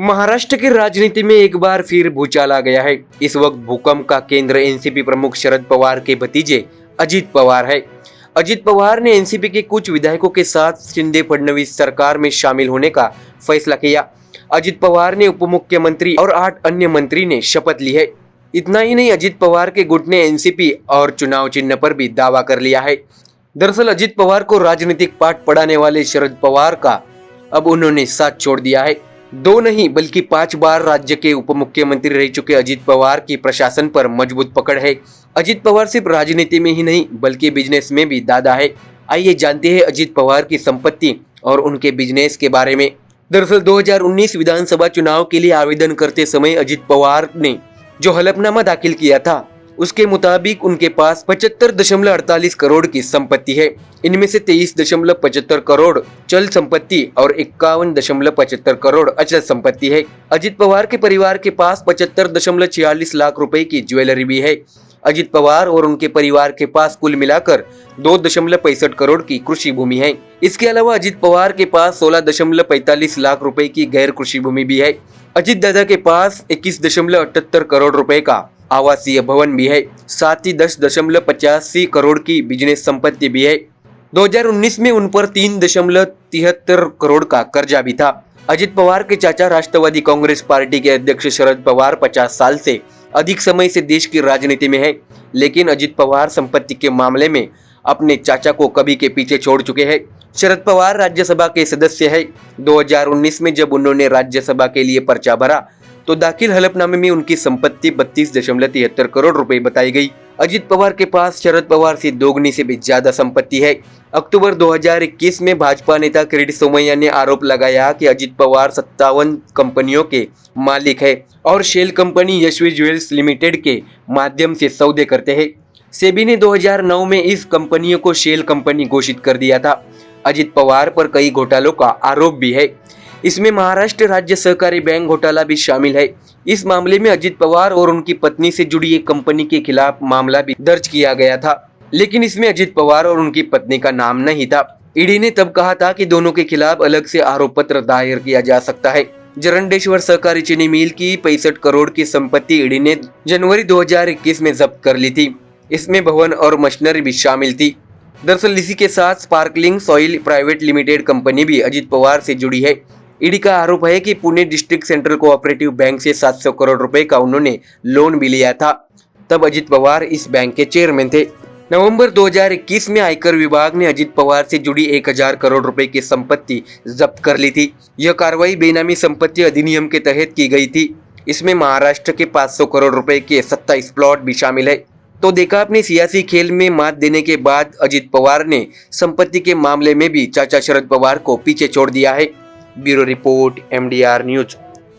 महाराष्ट्र की राजनीति में एक बार फिर भूचाल आ गया है। इस वक्त भूकंप का केंद्र एनसीपी प्रमुख शरद पवार के भतीजे अजित पवार है। अजित पवार ने एनसीपी के कुछ विधायकों के साथ शिंदे फडणवीस सरकार में शामिल होने का फैसला किया। अजित पवार ने उप मुख्यमंत्री और 8 अन्य मंत्री ने शपथ ली है। इतना ही नहीं, अजित पवार के गुट ने एनसीपी और चुनाव चिन्ह पर भी दावा कर लिया है। दरअसल अजित पवार को राजनीतिक पाठ पढ़ाने वाले शरद पवार का अब उन्होंने साथ छोड़ दिया है। 2 नहीं बल्कि 5 बार राज्य के उप मुख्यमंत्री रह चुके अजित पवार की प्रशासन पर मजबूत पकड़ है। अजित पवार सिर्फ राजनीति में ही नहीं बल्कि बिजनेस में भी दादा है। आइए जानते हैं अजित पवार की संपत्ति और उनके बिजनेस के बारे में। दरअसल 2019 विधानसभा चुनाव के लिए आवेदन करते समय अजित पवार ने जो हलफनामा दाखिल किया था उसके मुताबिक उनके पास 75.48 करोड़ की संपत्ति है। इनमें से 23.75 करोड़ चल संपत्ति और 51.75 करोड़ अचल संपत्ति है। अजित पवार के परिवार के पास 75.46 लाख रुपए की ज्वेलरी भी है। अजित पवार और उनके परिवार के पास कुल मिलाकर 2.65 करोड़ की कृषि भूमि है। इसके अलावा अजित पवार के पास 16.45 लाख रुपए की गैर कृषि भूमि भी है। अजित दादा के पास 21.78 करोड़ रुपए का आवासीय भवन भी है। साथ ही 10.85 करोड़ की बिजनेस संपत्ति भी है। 2019 में उन पर 3.73 करोड़ का कर्जा भी था। अजित पवार के चाचा राष्ट्रवादी कांग्रेस पार्टी के अध्यक्ष शरद पवार 50 साल से अधिक समय से देश की राजनीति में है, लेकिन अजित पवार संपत्ति के मामले में अपने चाचा को कभी के पीछे छोड़ चुके हैं। शरद पवार राज्यसभा के सदस्य है। 2019 में जब उन्होंने राज्यसभा के लिए पर्चा भरा तो दाखिल हलफनामे में उनकी संपत्ति 32.73 करोड़ रुपए बताई गई। अजित पवार के पास शरद पवार से दोगुनी से भी ज्यादा संपत्ति है। अक्टूबर 2021 में भाजपा नेता किरीट सोमैया ने आरोप लगाया कि अजित पवार 57 कंपनियों के मालिक है और shell company Yashvi jewels limited के माध्यम से सौदे करते हैं। सेबी ने 2009 में इस कंपनियों को शेल कंपनी घोषित कर दिया था। अजित पवार पर कई घोटालों का आरोप भी है। इसमें महाराष्ट्र राज्य सहकारी बैंक घोटाला भी शामिल है। इस मामले में अजित पवार और उनकी पत्नी से जुड़ी एक कंपनी के खिलाफ मामला भी दर्ज किया गया था, लेकिन इसमें अजित पवार और उनकी पत्नी का नाम नहीं था। ईडी ने तब कहा था कि दोनों के खिलाफ अलग से आरोप पत्र दायर किया जा सकता है। जरंडेश्वर सहकारी चीनी मिल की 65 करोड़ की संपत्ति ईडी ने जनवरी 2021 में जब्त कर ली थी। इसमें भवन और मशीनरी भी शामिल थी। दरअसल इसी के साथ sparkling soil private limited company भी अजित पवार से जुड़ी है। ईडी का आरोप है कि Pune district central cooperative bank से 700 करोड़ रुपए का उन्होंने लोन भी लिया था। तब अजित पवार इस बैंक के चेयरमैन थे। नवंबर 2021 में आयकर विभाग ने अजित पवार से जुड़ी 1000 करोड़ रुपए की संपत्ति जब्त कर ली थी। यह कार्रवाई बेनामी संपत्ति अधिनियम के तहत की गई थी। इसमें महाराष्ट्र के 500 करोड़ रुपए के 27 प्लॉट भी शामिल है। तो देखा अपने सियासी खेल में मात देने के बाद अजित पवार ने संपत्ति के मामले में भी चाचा शरद पवार को पीछे छोड़ दिया है। Bureau report MDR news.